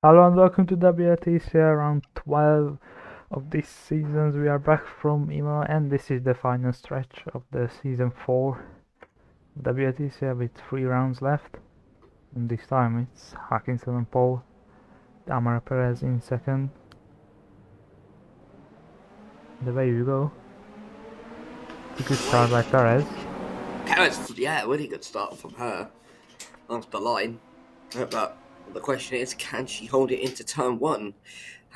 Hello and welcome to WTCL round 12 of this season. We are back from Imola and this is the final stretch of the season 4 WTCL with 3 rounds left. And this time it's Hackinson and Paul, Amara Perez in second. The way you go. It's a good start by Perez. Perez, yeah, really good start from her off the line. But the question is, can she hold it into turn one?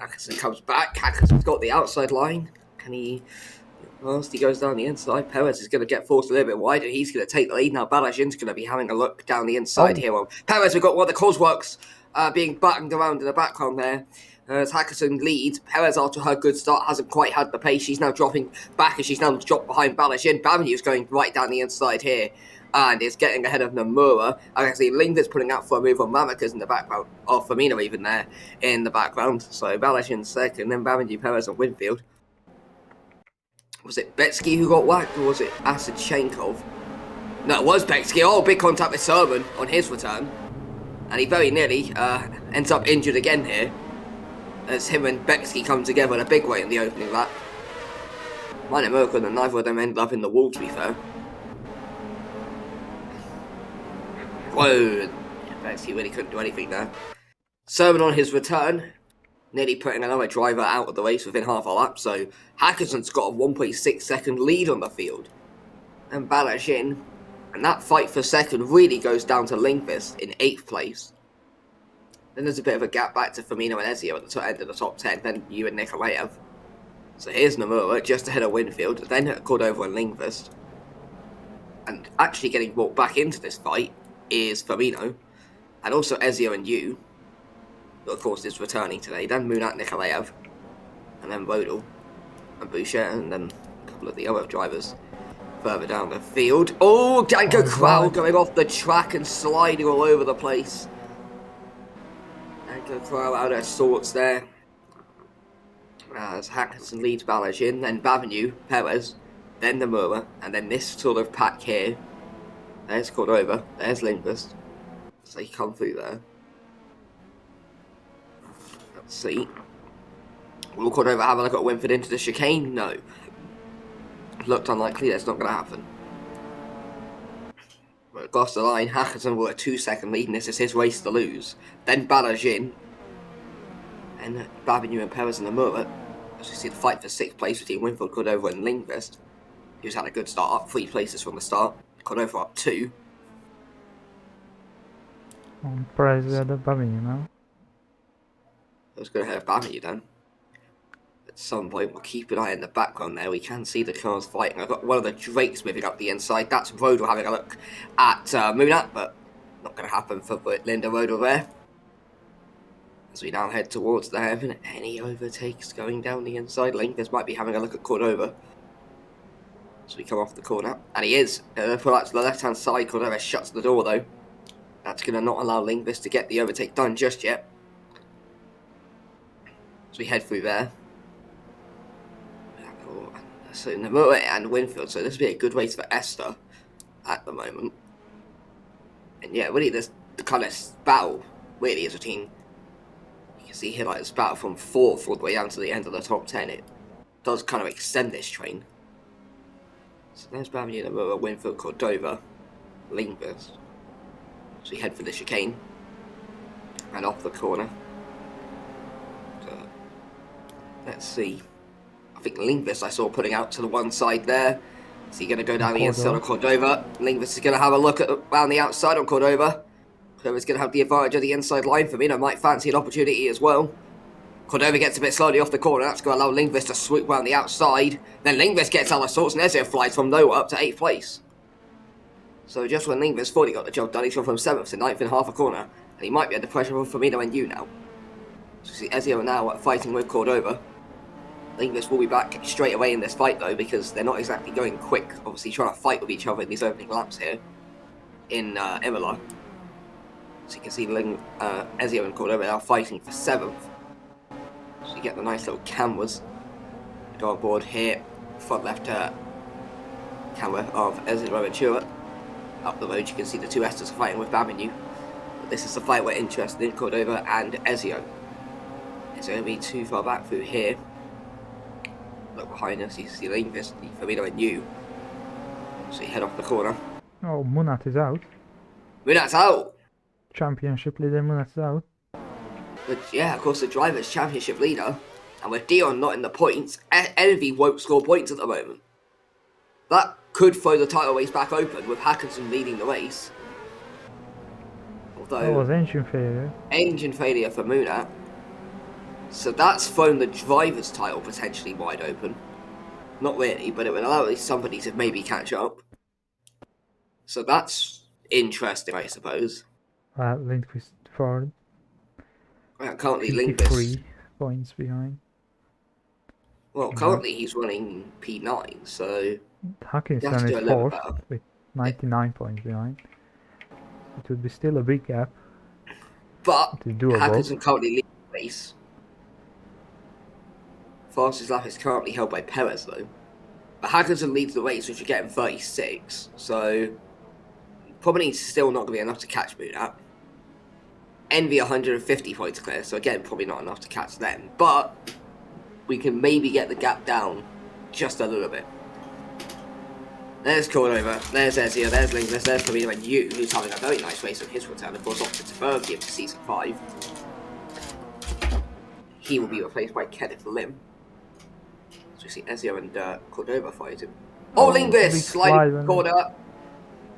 Hackerson comes back. Hackerson's got the outside line. Can he? Whilst he goes down the inside, Perez is going to get forced a little bit wider. He's going to take the lead now. Balajin's going to be having a look down the inside here. Well, Perez, we've got one of the Cosworks being battened around in the background there. As Hackerson leads, Perez, after her good start, hasn't quite had the pace. She's now dropping back and she's now dropped behind Balajin. Bamiu's going right down the inside here and is getting ahead of Nomura. I can see Lingard's putting out for a move on Mamakas in the background, or Firmino even there in the background. So Balajin second, then Bamiu, Perez and Winfield. Was it Betsky who got whacked, or was it Asadchenkov? No, it was Betsky. Oh, big contact with Sermon on his return. And he very nearly ends up injured again here, as him and Betsky come together in a big way in the opening lap. Might have Merkel and neither of them ended up in the wall, to be fair. Whoa, yeah, Betsky really couldn't do anything there. Sermon on his return, nearly putting another driver out of the race within half a lap, so Hackerson's got a 1.6 second lead on the field. And Balajin, and that fight for second really goes down to Lindqvist in 8th place. Then there's a bit of a gap back to Firmino and Ezio at the end of the top 10, then you and Nikolaev. So here's Nomura just ahead of Winfield, then Cordova and Lindqvist. And actually getting brought back into this fight is Firmino, and also Ezio and you, who of course is returning today, then Munat Nikolaev, and then Rodel, and Boucher, and then a couple of the other drivers further down the field. Oh, Danko Krau going off the track and sliding all over the place. Danko Krau out of sorts there. As Hackerson leads Balajin, then Bavenu, Perez, then Nomura, and then this sort of pack here. There's Cordova, there's Lindqvist. So he come through there. Let's see. Will Cordova have a look at Winford into the chicane? No. Looked unlikely, that's not going to happen. But across the line, Hackerson will a 2-second lead, and this is his race to lose. Then Balajin. And Bavenu and Perez and Nomura. As you see the fight for 6th place between Winfield, Cordova and Lindqvist. Who's had a good start, up 3 places from the start. Cordova up 2. Perez is at the Bavinu now. I was going to have Bavenu then. At some point, we'll keep an eye in the background there. We can see the cars fighting. I've got one of the Drakes moving up the inside. That's Rodel having a look at Munat, but not going to happen for Linda Rodel there. As we now head towards the haven, any overtakes going down the inside. Lindqvist might be having a look at Cordova. So we come off the corner, and he is. Pull out to the left-hand side. Cordova shuts the door though. That's going to not allow Lindqvist to get the overtake done just yet. So we head through there. So Nomura and Winfield. So this will be a good race for Esther at the moment. And yeah, really, this the kind of battle really is between. You can see here like this battle from 4th all the way down to the end of the top 10. It does kind of extend this train. So there's Bamiu, Nomura, Winfield, Cordova, Lindqvist. So we head for the chicane and off the corner. So, let's see. I think Lindqvist I saw putting out to the one side there. Is he going to go down the inside on Cordova? Lindqvist is going to have a look at around the outside on Cordova. Cordova's going to have the advantage of the inside line. Firmino might fancy an opportunity as well. Cordova gets a bit slowly off the corner. That's going to allow Lindqvist to swoop around the outside. Then Lindqvist gets out of sorts and Ezio flies from nowhere up to 8th place. So just when Lindqvist thought he got the job done, he's gone from 7th to 9th in half a corner. And he might be under pressure from Firmino and you now. So you see Ezio now fighting with Cordova. Lindqvist will be back straight away in this fight though, because they're not exactly going quick. Obviously trying to fight with each other in these opening laps here in Imola. So you can see Ezio and Cordova now fighting for 7th. So you get the nice little cameras. Go on board here, front left camera of Ezio and Chua. Up the road you can see the two Esters fighting with Bavenu. But this is the fight we're interested in, Cordova and Ezio. It's going to be too far back through here. Look behind us, you see Lingvis, Firmino and you. So you head off the corner. Oh, Munat is out. Munat's out! Championship leader Munat is out. But yeah, of course, the driver's championship leader. And with Dion not in the points, Envy won't score points at the moment. That could throw the title race back open with Hackinson leading the race. Although, That was engine failure. Engine failure for Munat. So that's thrown the driver's title potentially wide open. Not really, but it would allow at least somebody to maybe catch up. So that's interesting, I suppose. Lindqvist forward. Currently, 53 Lingvis. points behind. Well, currently he's running P9, so Hackinson is fourth with 99 points behind. It would be still a big gap. But it is doable. Hackinson currently leads the race. Fastest lap is currently held by Perez, though. But Hackinson leads the race, which you're getting 36, so probably still not going to be enough to catch Munat. Envy 150 points clear, so again, probably not enough to catch them. But we can maybe get the gap down just a little bit. There's Cordova, there's Ezio, there's Lingvis, there's Firmino and you, who's having a very nice race on his return. Of course, opted to Fergie into Season 5. He will be replaced by Kenneth Lim. So we see Ezio and Cordova fighting. Oh, Lingvis! Sliding corner.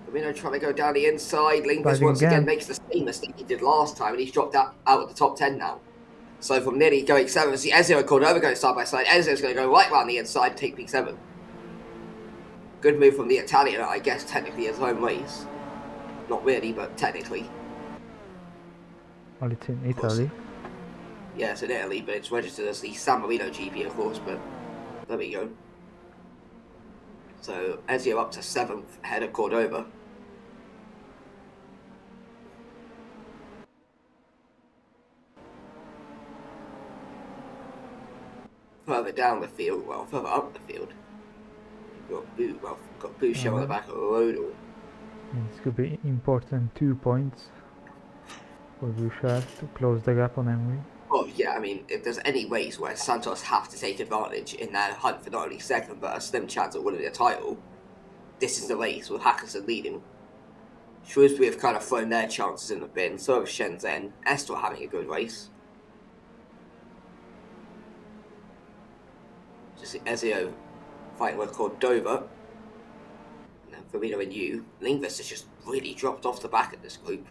Firmino trying to go down the inside. Lingvis once again makes the same mistake he did last time, and he's dropped out of the top 10 now. So from nearly going 7, we see Ezio and Cordova going side by side. Ezio's going to go right around the inside and take P7. Good move from the Italian, I guess, technically his home race. Not really, but technically. Well, it's in Italy. Yeah, it's in Italy, but it's registered as the San Marino GP, of course, but there we go. So, Ezio up to 7th, ahead of Cordova. Further down the field, well, further up the field, we've got Boucher on the back of Rodel. This could be important 2 points for Boucher to close the gap on Emery. Well, yeah, I mean, if there's any race where Santos have to take advantage in their hunt for not only second, but a slim chance of winning the title, this is the race with Hackinson leading. Shrewsbury have kind of thrown their chances in the bin, so have Shenzhen. Estor having a good race. Just Ezio fighting with Cordova. And then Firmino and you. Lingvis has just really dropped off the back of this group.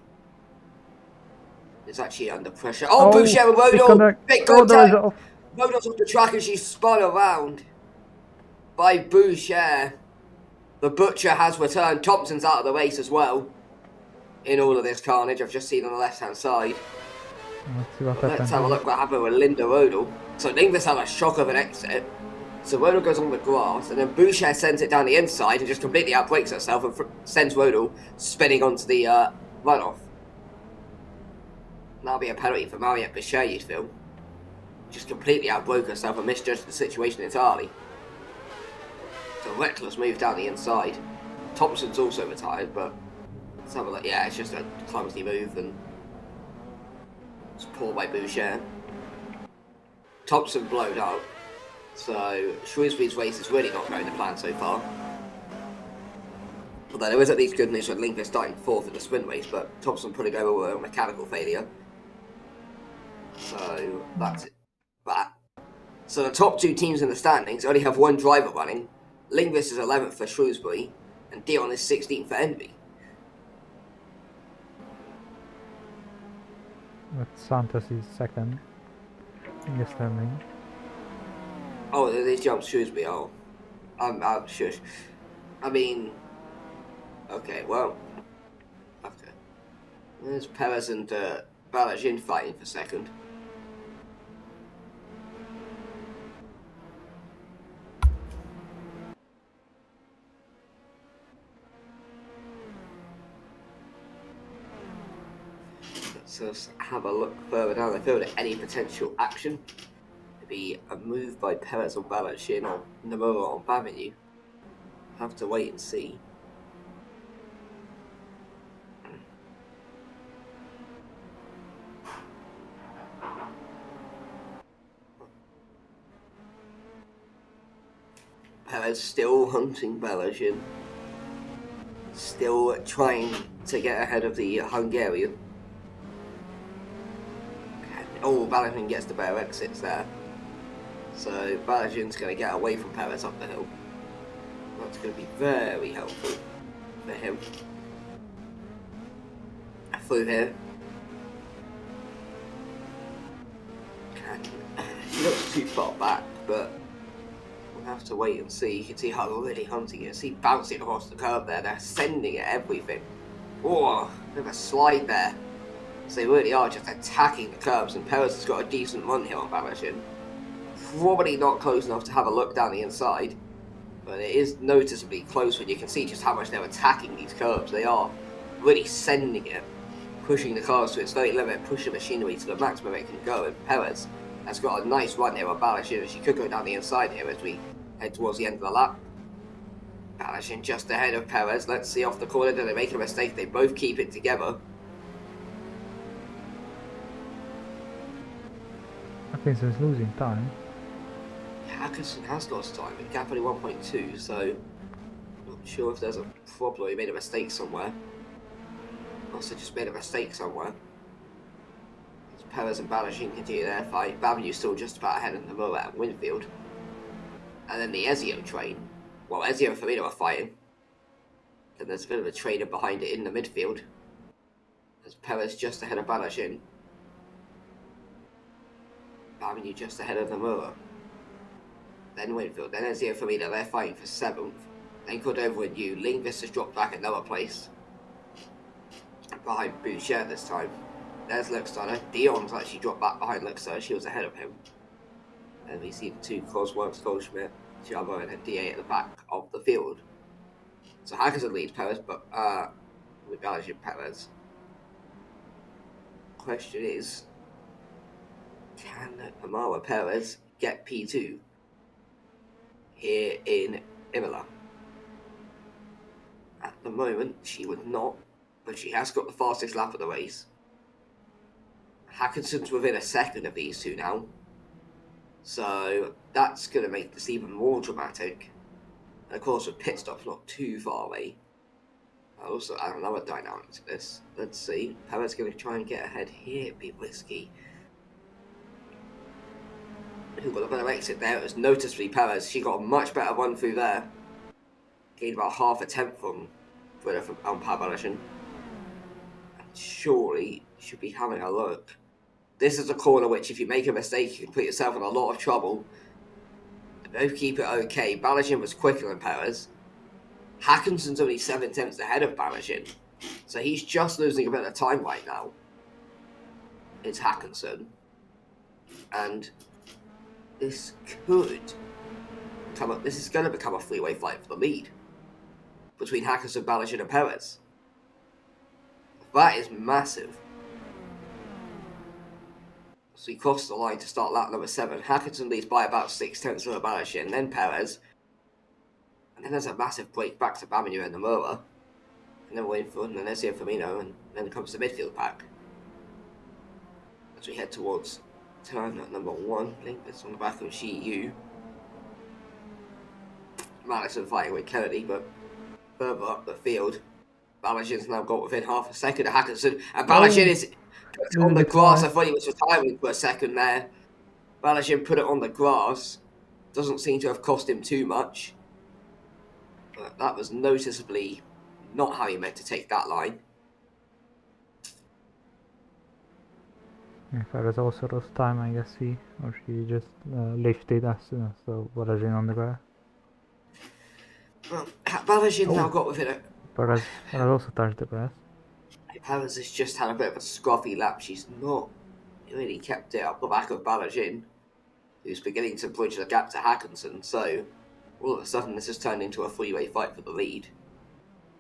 It's actually under pressure. Oh, Boucher and Rodel! Big contact! Rodel's off the track and she's spun around by Boucher. The Butcher has returned. Thompson's out of the race as well. In all of this carnage, I've just seen on the left-hand side. Let's have a look what happened with Linda Rodel. So Lingvis had a shock of an exit. So Rodel goes on the grass, and then Boucher sends it down the inside and just completely outbrakes herself and sends Rodel spinning onto the runoff. That'll be a penalty for Mariette Boucher, you'd feel. Just completely outbroke herself and misjudged the situation entirely. It's a reckless move down the inside. Thompson's also retired, but let's have a look. Yeah, it's just a clumsy move and it's poor by Boucher. Thompson blowed up. So Shrewsbury's race is really not going to plan so far. Although there is at least good news with Lingvis starting 4th in the sprint race, but Thompson putting over a mechanical failure. So that's it. So the top 2 teams in the standings only have 1 driver running. Lingvis is 11th for Shrewsbury, and Dion is 16th for Envy. But Santos is 2nd in the standing. Oh, they jumped Shrewsbury. Oh, I'm sure. I mean, okay, well, okay. There's Perez and Balajin fighting for 2nd. Let's have a look further down the field at any potential action. Be a move by Perez on Balachin or Nomura on Bavinu. Have to wait and see. Perez still hunting Balajian. Still trying to get ahead of the Hungarian. Oh, Balajian gets the better exits there. So Balajian's going to get away from Perez up the hill. That's going to be very helpful for him. Through here. He looks too far back, but we'll have to wait and see. You can see how they're really hunting it. See bouncing across the curb there. They're sending it everything. Oh, bit of a slide there. So they really are just attacking the curbs, and Perez has got a decent run here on Balajian. Probably not close enough to have a look down the inside, but it is noticeably close when you can see just how much they're attacking these curbs. They are really sending it, pushing the cars to its very limit, pushing machinery to the maximum it can go, and Perez has got a nice run here on Balajian. She could go down the inside here as we head towards the end of the lap. Balajian just ahead of Perez. Let's see off the corner. Do they make a mistake? They both keep it together. Atkinson's losing time. Atkinson has lost time. The gap only 1.2, so not sure if there's a problem. He made a mistake somewhere. Also just made a mistake somewhere. Perez and Balajian continue their fight. Babiou's still just about ahead of Imola and Winfield. And then the Ezio train. Well, Ezio and Firmino are fighting. Then there's a bit of a trainer behind it in the midfield. There's Perez just ahead of Balajian. Babiou just ahead of Imola. Then Winfield. Then Ezio and Firmino. They're fighting for 7th. Then Cordova and you. Lingvis has dropped back another place. Behind Boucher this time. There's Luxstarter. Dion's actually dropped back behind Luxstarter. She was ahead of him. And we see the two Cosworks, Goldschmidt, Jabo, and DA at the back of the field. So Hackerson leads Perez, but with Balajian Perez. Question is, can Amara Perez get P2 here in Imola? At the moment, she would not, but she has got the fastest lap of the race. Hackinson's within a second of these two now. So that's going to make this even more dramatic. And of course, with pit stops not too far away, I'll also add another dynamic to this. Let's see. Perez going to try and get ahead here. Be risky. Who got a better exit there? It was noticeably Perez. She got a much better run through there. Gained about half a tenth from Balajian. And surely should be having a look. This is a corner which, if you make a mistake, you can put yourself in a lot of trouble. They both keep it okay. Balajian was quicker than Perez. Hackinson's only 7 tenths ahead of Balajian. So he's just losing a bit of time right now. It's Hackinson. And this could come up. This is going to become a three-way fight for the lead between Hackinson, Balajian, and Perez. That is massive. So he crossed the line to start lap number 7. Hackinson leads by about 6 tenths of Balajian, then Perez. And then there's a massive break back to Babiou and Imola. And then Winfield, and then Ezio Firmino, and then comes the midfield pack. As we head towards turn number 1, Lingvis on the back of Yu. Madison fighting with Kennedy, but further up the field, Balajian's now got within half a second of Hackinson, and Balajian is on the grass. I thought he was retiring for a second there. Balajian put it on the grass. Doesn't seem to have cost him too much. But that was noticeably not how you meant to take that line. Yeah, Perez also lost time, I guess she just lifted us, so Balajian on the grass. Well, Balajian now got within it. Perez also touched the grass. Perez has just had a bit of a scruffy lap. She's not really kept it up the back of Balajian, who's beginning to bridge the gap to Hackinson. So all of a sudden, this has turned into a three-way fight for the lead.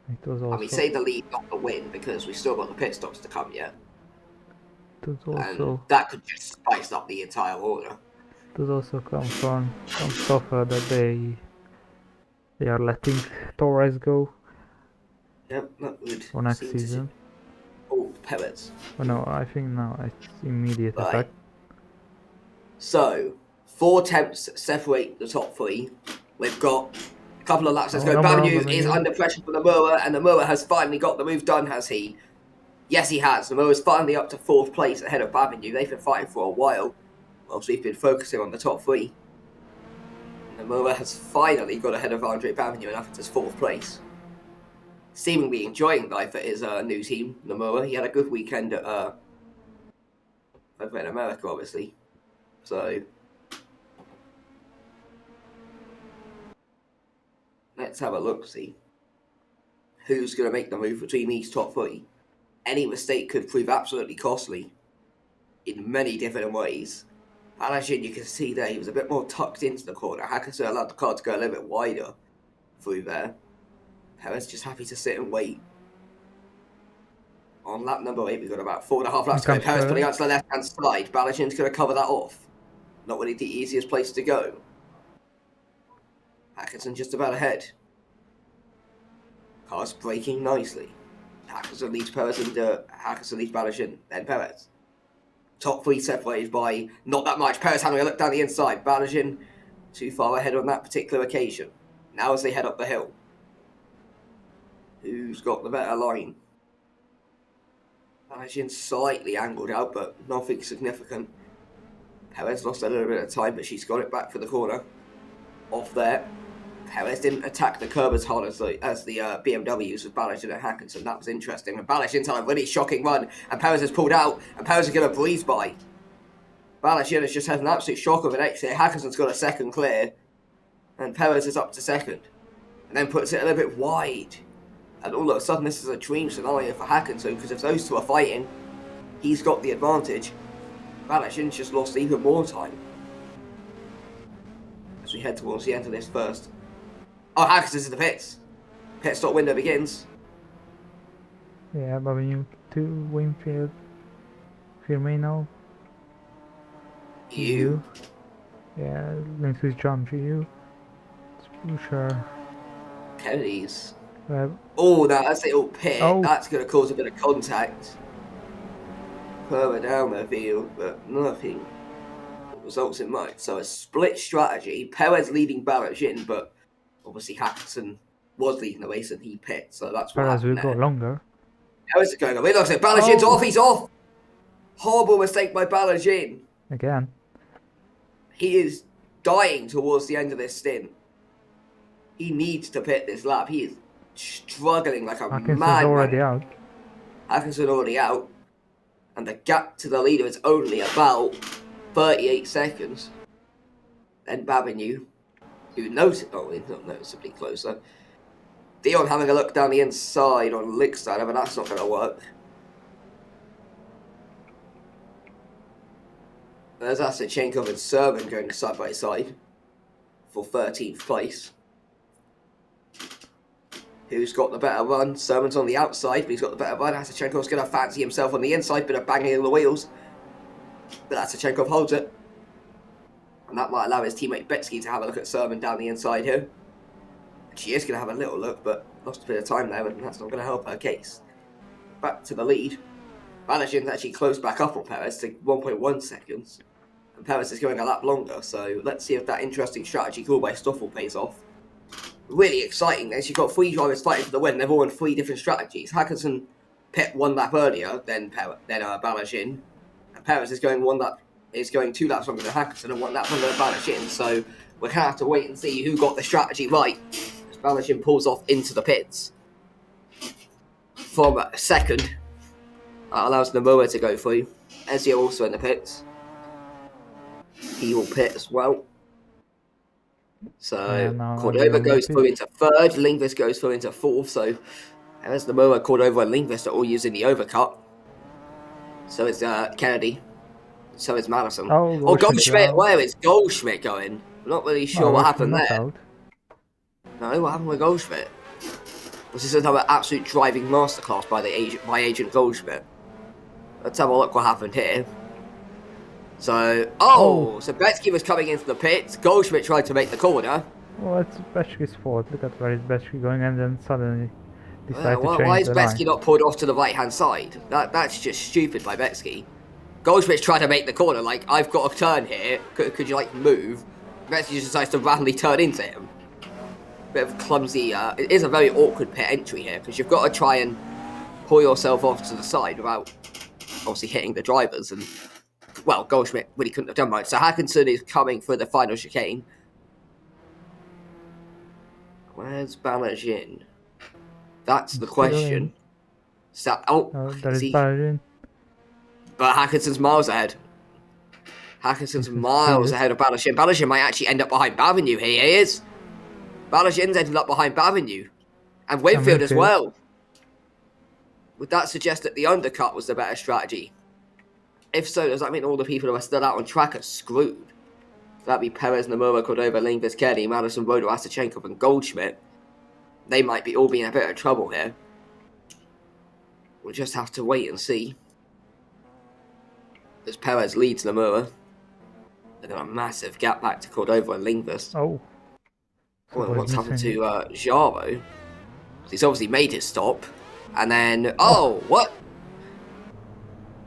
It was also, and we say the lead, not the win, because we still got the pit stops to come yet. It was also, and that could just spice up the entire order. It was also come from stuff that they are letting Torres go. Yep, that would for next season. Oh, Perez. Oh no, I think now it's immediate effect. So, 4 attempts separate the top 3. We've got a couple of laps. Let's go. Number Babinu is under pressure from Nomura, and Nomura has finally got the move done, has he? Yes, he has. Nomura's finally up to 4th place ahead of Babinu. They've been fighting for a while, whilst we've been focusing on the top 3. Nomura has finally got ahead of Andre Babinu and up into 4th place. Seemingly enjoying life at his new team, Nomura. He had a good weekend at over in America, obviously. So let's have a look, see who's going to make the move between these top 3. Any mistake could prove absolutely costly in many different ways. Balajin, you can see there, he was a bit more tucked into the corner. Hackerson allowed the car to go a little bit wider through there. Perez just happy to sit and wait. On lap number 8, we've got about 4.5 laps to go. Perez putting out to the left-hand side. Balajin's going to cover that off. Not really the easiest place to go. Hackerson just about ahead. Car's braking nicely. Hackerson leads Perez and Hackerson leads Balajin, then Perez. Top 3 separated by not that much. Perez having a look down the inside. Balajin too far ahead on that particular occasion. Now as they head up the hill. Who's got the better line? Balajin slightly angled out, but nothing significant. Perez lost a little bit of time, but she's got it back for the corner. Off there. Perez didn't attack the curb as hard as the BMWs with Balajin and Hackerson. That was interesting. And Balajin's had a really shocking run, and Perez has pulled out, and Perez is going to breeze by. Balajin has just had an absolute shock of an exit. Hackerson's got a second clear, and Perez is up to 2nd. And then puts it a little bit wide. And all of a sudden, this is a dream scenario for Hackerson, because if those two are fighting, he's got the advantage. Balajin's just lost even more time. As we head towards the end of this first. Oh, Hackerson's in the pits. Pit stop window begins. Yeah, Babinu to Winfield. Firmino. You. Yeah, links with John Giu. Sure. Kennedy's. Oh, that's a little pit. Oh. That's going to cause a bit of contact. Further down the field, but nothing results in much. So a split strategy. Perez leading Balajin, but obviously Hackerson was leading the race and he pit. So that's what Perez will happened go longer. Perez is going away. Looks like Balajin's off. He's off. Horrible mistake by Balajin. Again. He is dying towards the end of this stint. He needs to pit this lap. He is struggling like a madman. Already out. Hackerson already out. And the gap to the leader is only about 38 seconds. Then Babinu, who he's not noticeably closer. Dion having a look down the inside on Licksteiner, but that's not going to work. There's Asachenkov and Serban going side by side for 13th place. Who's got the better run? Serban's on the outside, but he's got the better run. Asachenkov's going to fancy himself on the inside, bit of banging on the wheels. But Asachenkov holds it. And that might allow his teammate Betsky to have a look at Serban down the inside here. She is going to have a little look, but lost a bit of time there, and that's not going to help her case. Back to the lead. Balajin's actually closed back up on Perez to 1.1 seconds. And Perez is going a lap longer, so let's see if that interesting strategy called by Stoffel pays off. Really exciting. As you've got 3 drivers fighting for the win. They've all on 3 different strategies. Hackerson pit 1 lap earlier than Balajin, and Perez is going 2 laps longer than Hackerson and 1 lap longer than Balajin. So we're gonna have to wait and see who got the strategy right. As Balajin pulls off into the pits from 2nd. That allows Nomura to go through. Ezio also in the pits. He will pit as well. So Cordova goes through into 3rd, Lindqvist goes through into 4th, so as Nomura, Cordova and Lindqvist are all using the overcut. So is Kennedy. So is Madison. Goldschmidt, where is Goldschmidt going? I'm not really sure what happened there. No, what happened with Goldschmidt? Was this another absolute driving masterclass by Agent Goldschmidt? Let's have a look what happened here. So, so Betsky was coming into the pits. Goldschmidt tried to make the corner. Well, it's Betsky's fault. Look at where is Betsky going, and then suddenly decided to change why is the Betsky line. not pulled off to the right-hand side? That's just stupid by Betsky. Goldschmidt's trying to make the corner, like, I've got a turn here. Could you, move? Betsky just decides to randomly turn into him. bit of clumsy. It is a very awkward pit entry here because you've got to try and pull yourself off to the side without obviously hitting the drivers. And well, Goldschmidt really couldn't have done much. So Hackinson is coming for the final chicane. Where's Balajin? That's the question. So, there is Balajin. But Hackinson's miles ahead. Hackinson's miles ahead of Balajin. Balajin might actually end up behind Bavignou. Here he is. Balajin's ended up behind Bavignou. And Winfield as well. Would that suggest that the undercut was the better strategy? If so, does that mean all the people who are still out on track are screwed? That'd be Perez, Nomura, Cordova, Lindqvist, Kelly, Madison, Roder, Asachenkov, and Goldschmidt. They might be all be in a bit of trouble here. We'll just have to wait and see. As Perez leads Nomura. And then a massive gap back to Cordova and Lindqvist. Oh. Well, what's happened to Jaro? He's obviously made his stop. And then... Oh, what?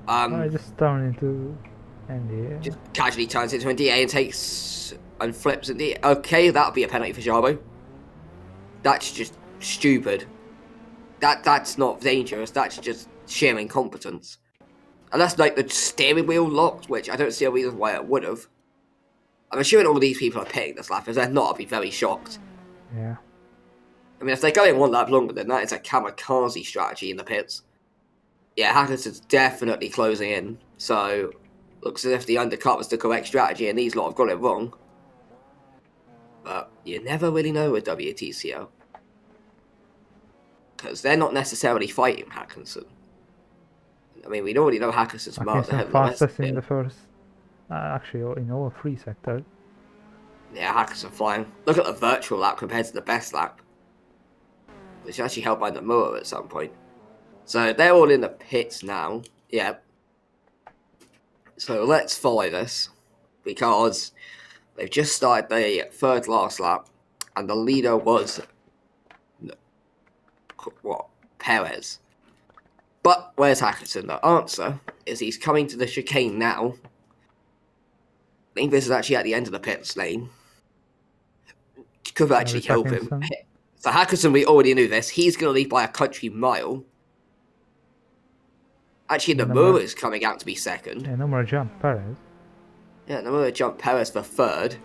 I just turned into NDA. Just casually turns into NDA and takes... And flips NDA. Okay, that'll be a penalty for Jaro. That's just stupid. That's not dangerous. That's just sheer incompetence. Unless, like, the steering wheel locked, which I don't see a reason why it would have. I'm assuming all these people are pitting this lap. If they're not, I'd be very shocked. Yeah. I mean, if they're going one lap longer than that, it's a kamikaze strategy in the pits. Yeah, Hackinson's definitely closing in. So, looks as if the undercut was the correct strategy and these lot have got it wrong. But you never really know with WTCL. Because they're not necessarily fighting Hackinson. I mean, we already know Hackinson's miles ahead of the rest fastest in the first... actually, in all three sectors. Yeah, Hackinson flying. Look at the virtual lap compared to the best lap. Which is actually held by Nomura at some point. So they're all in the pits now. Yeah. So let's follow this. Because they've just started the third last lap. And the leader was... What? Perez. But where's Hackinson? The answer is he's coming to the chicane now. Lindqvist is actually at the end of the pits lane. Could actually help him. So Hackinson, we already knew this. He's going to lead by a country mile. Actually, Nomura is coming out to be second. Yeah, Nomura jumped Perez. Yeah, Nomura jumped Perez for third.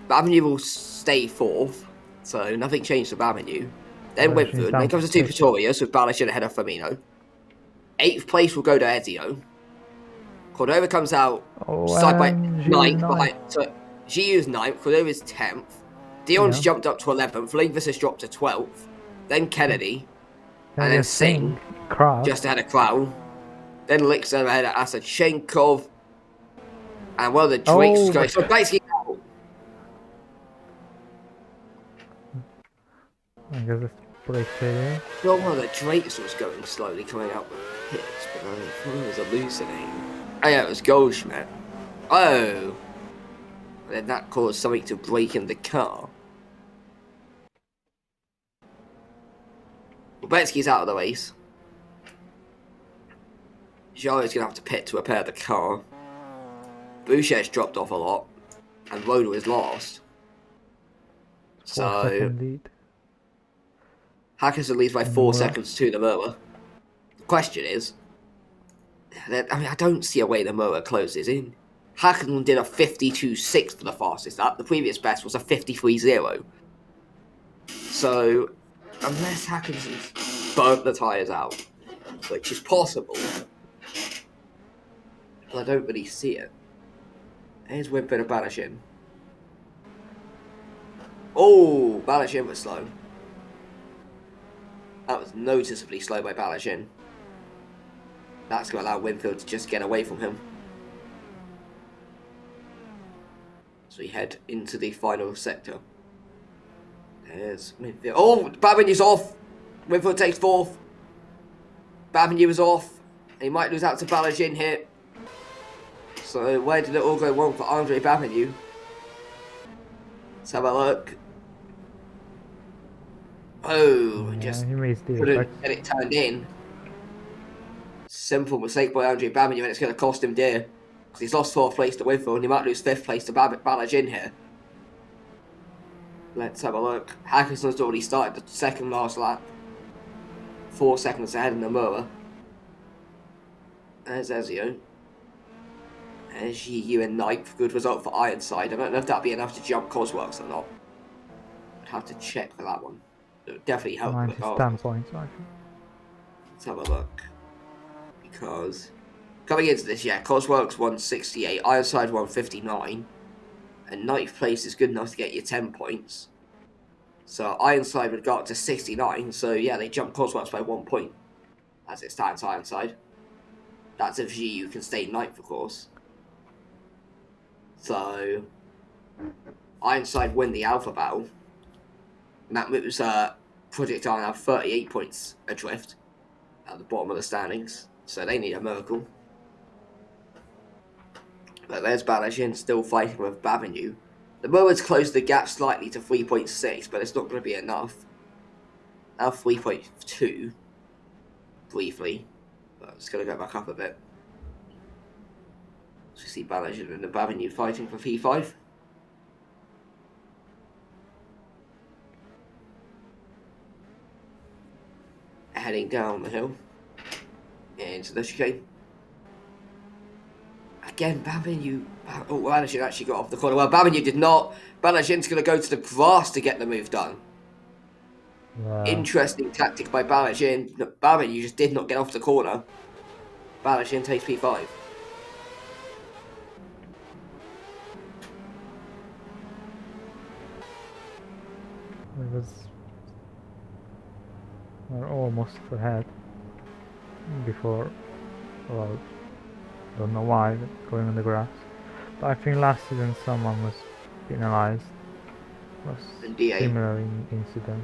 Bavignou will stay fourth. So nothing changed for Bavignou. Then Winfield. Then comes the two Pretorius with Balajin ahead of Firmino. 8th place will go to Ezio. Cordova comes out side by 9th. So Giu's 9th, Cordova's 10th. Dion's jumped up to 11th. Lindqvist has dropped to 12th. Then Kennedy. And then Singh. Just ahead of Crowell. Then Lixer ahead of Asachenkov. And well, the Drakes going. So basically, I guess it's break failure. well, one of the Drakes was going slowly coming out with hits, but I thought it was hallucinating. Oh yeah, it was Goldschmidt. Oh. And then that caused something to break in the car. Betsky's out of the race. Jaro's going to have to pit to repair the car. Boucher's dropped off a lot. And Roder is last. So... Hackinson leads by 4 seconds to the Nomura. The question is... I mean, I don't see a way the Nomura closes in. Hackinson did a 52.6 for the fastest lap. The previous best was a 53.0. So... Unless Hackinson's burnt the tyres out, which is possible, but I don't really see it. Here's Winfield and Balajin. Oh, Balajin was slow. That was noticeably slow by Balajin. That's going to allow Winfield to just get away from him. So we head into the final sector. There's Winfield. Oh, Babignou's off. Winfield takes 4th. Bavignou is off. He might lose out to Balajin here. So where did it all go wrong for Andre Bavignou? Let's have a look. Oh, yeah, just couldn't get it turned in. Simple mistake by Andre Bavignou, and it's going to cost him dear. Because he's lost 4th place to Winfield, and he might lose 5th place to Balajin here. Let's have a look. Hackerson's already started the second last lap. 4 seconds ahead in Imola. There's Ezio. There's GU in ninth. Good result for Ironside. I don't know if that'll be enough to jump Cosworks or not. I'd have to check for that one. It would definitely help. Mine is 10 points, I think. Let's have a look. Because coming into this, yeah, Cosworks 168, Ironside 159, and ninth place is good enough to get you 10 points. So Ironside would go up to 69. So yeah, they jump Cosworks by 1 point as it stands. Ironside. That's if GU can stay ninth, of course. So Ironside win the Alpha battle. And that moves Projectile now 38 points adrift at the bottom of the standings. So they need a miracle. But there's Balajin still fighting with Babinu. The Mowers closed the gap slightly to 3.6, but it's not going to be enough. Now 3.2, briefly. But it's going to go back up a bit. So you see Balajin and the Babinu fighting for P5. Heading down the hill into the chicane. Again, Babinu. Oh, Balajin actually got off the corner. Well, Babinu did not. Balajin's going to go to the grass to get the move done. Wow. Interesting tactic by Balajin. No, Babinu just did not get off the corner. Balajin takes P5. It was we're almost ahead before, well, don't know why, going on the grass. But I think last season someone was penalised. It was DA. similar incident.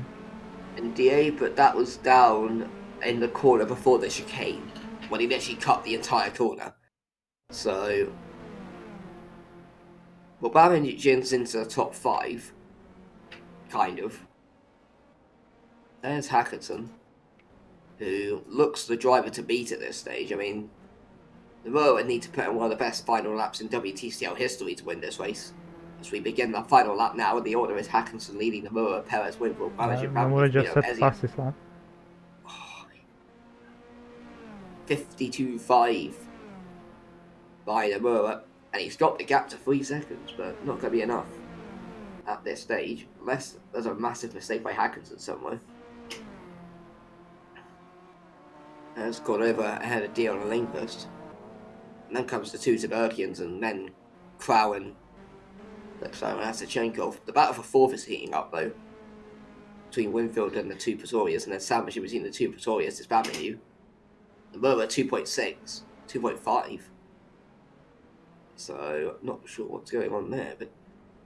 And DA, but that was down in the corner before the chicane, when he literally cut the entire corner. So, well, Babin's into the top 5, kind of. There's Hackerton, who looks the driver to beat at this stage. I mean, the Rower would need to put in one of the best final laps in WTCL history to win this race. As we begin the final lap now, and the order is Hackinson leading the Rower, Perez, Winfield, Imola just said fastest lap. 52.5 by the Rower, and he's got the gap to 3 seconds, but not going to be enough at this stage, unless there's a massive mistake by Hackinson somewhere. Has gone over ahead of Dion and Lindqvist. And then comes the two Taberkians, and then Crow and Sachenkov. The battle for fourth is heating up, though, between Winfield and the two Pretorius, and then sandwiched between the two Pretorius is Babinu. The Rower 2.6, 2.5. So, not sure what's going on there, but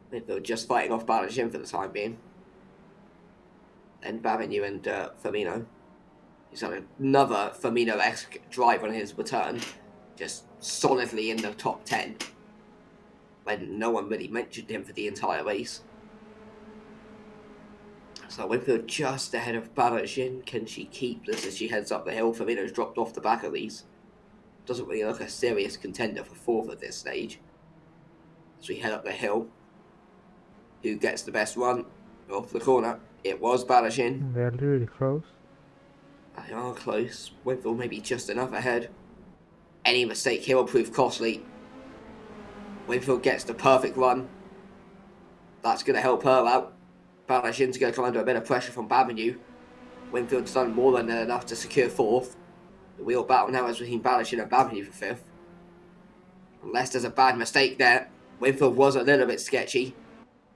Winfield just fighting off Balajin for the time being. And Babinu and Firmino. He's had another Firmino-esque drive on his return, just solidly in the top 10, when no one really mentioned him for the entire race. So Winfield just ahead of Balajin. Can she keep this as she heads up the hill? Firmino's dropped off the back of these. Doesn't really look a serious contender for fourth at this stage. As we head up the hill, who gets the best run off the corner? It was Balajin. They're really close. They are close. Winfield maybe just enough ahead. Any mistake here will prove costly. Winfield gets the perfect run. That's going to help her out. Balajin's going to come under a bit of pressure from Babinu. Winfield's done more than enough to secure fourth. The wheel battle now is between Balajin and Babinu for fifth. Unless there's a bad mistake there. Winfield was a little bit sketchy.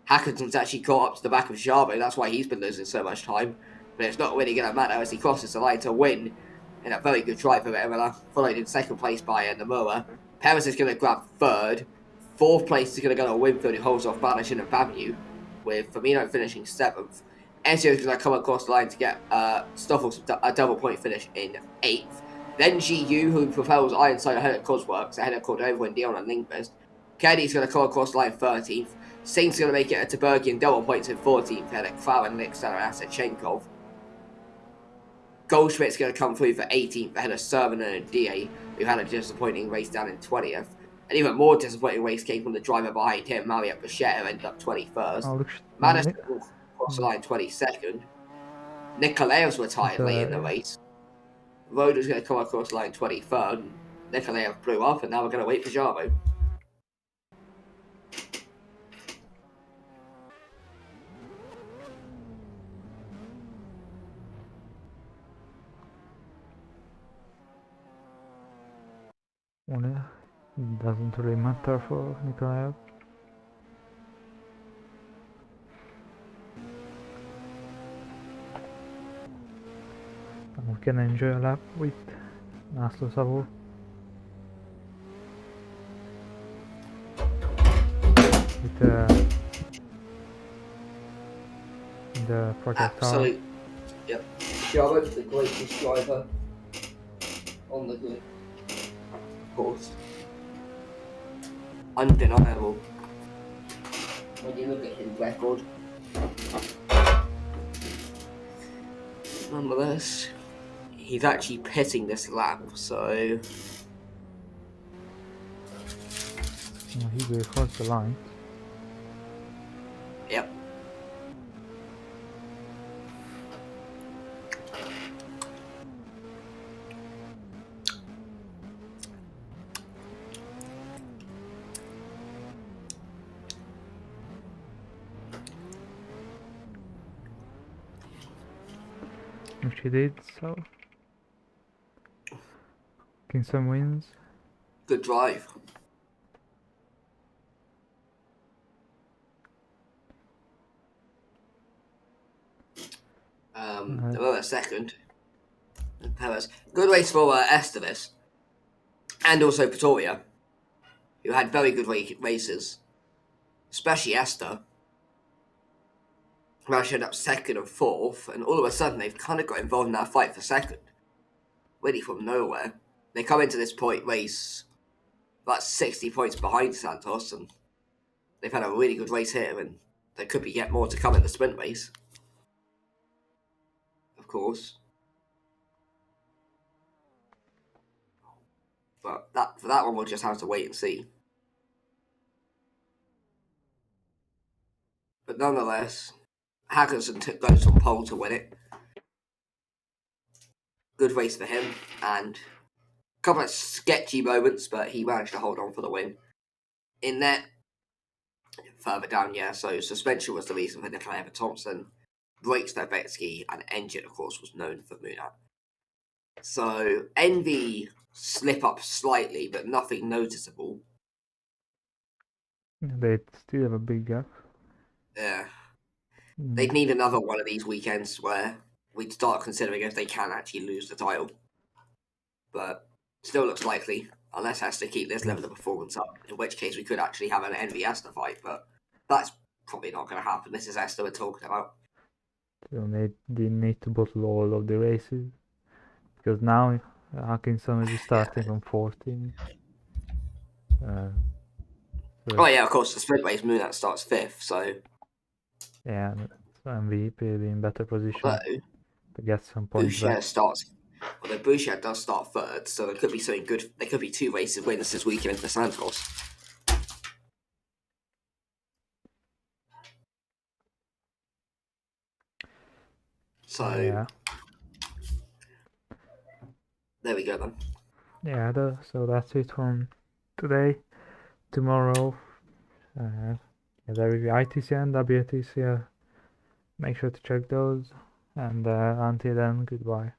Hackerton's actually caught up to the back of Jabo. That's why he's been losing so much time. But it's not really going to matter as he crosses the line to win in a very good drive for Imola, followed in second place by Nomura. Perez is going to grab third. Fourth place is going to go to Winfield, who holds off Balajin and Babinu, with Firmino finishing seventh. Ezio is going to come across the line to get Stoffels a double point finish in eighth. Then GU, who propels Ironside ahead of Cosworks, ahead of Cordova and Dion and Lindqvist. Kennedy's going to come across the line 13th. Saint's going to make it a Tabergian double points in 14th, ahead of Klau and Lixter and Asachenkov. Goldschmidt's going to come through for 18th, ahead of Servan and DA, who had a disappointing race down in 20th. An even more disappointing race came from the driver behind him, Mariette Boucher, who ended up 21st. Oh, look, Madison, across the line 22nd. Nikolaev's retired late in the race. Roder's going to come across the line 23rd. Nikolaev blew up, and now we're going to wait for Jaro. Well, it doesn't really matter for Nikolaev. And we can enjoy a lap with Laszlo Savo. With the projectile. Absolutely. Yep. Jaro's the greatest driver on the grid. Of course. Undeniable. When you look at his record. Nonetheless, he's actually pitting this lap, so... Oh, he will cross the line. Yep. Which he did, so Kingston wins. Good drive. Another second. Perez. Good race for Esteves. And also Pretoria, who had very good races. Especially Esther. Who actually ended up second and fourth, and all of a sudden they've kind of got involved in that fight for second. Really from nowhere. They come into this point race about 60 points behind Santos, and they've had a really good race here, and there could be yet more to come in the sprint race. Of course. But for that one, we'll just have to wait and see. But nonetheless, Hackerson goes on pole to win it. Good race for him, and a couple of sketchy moments, but he managed to hold on for the win. In that, further down, yeah, so suspension was the reason for Nikolaev Thompson. Brakes for Betsky, and engine, of course, was known for Munat. So, Envy slip up slightly, but nothing noticeable. They still have a big gap. Yeah. They'd need another one of these weekends where we'd start considering if they can actually lose the title. But still looks likely, unless has to keep this level of performance up, in which case we could actually have an Envy Esther fight, but that's probably not going to happen. This is Esther we're talking about. So they need to bottle all of the races, because now Hackinson is starting from 14. Oh yeah, of course, the sprint race Munat starts 5th, so... Yeah, so MVP will be in better position to get some points Boucher back. starts... Although Boucher does start 3rd, so there could be something good. There could be 2 races winners this weekend for Santos. So... Yeah. There we go then. Yeah, so that's it from today. Tomorrow, there will be ITC and WTCL. Make sure to check those. And until then, goodbye.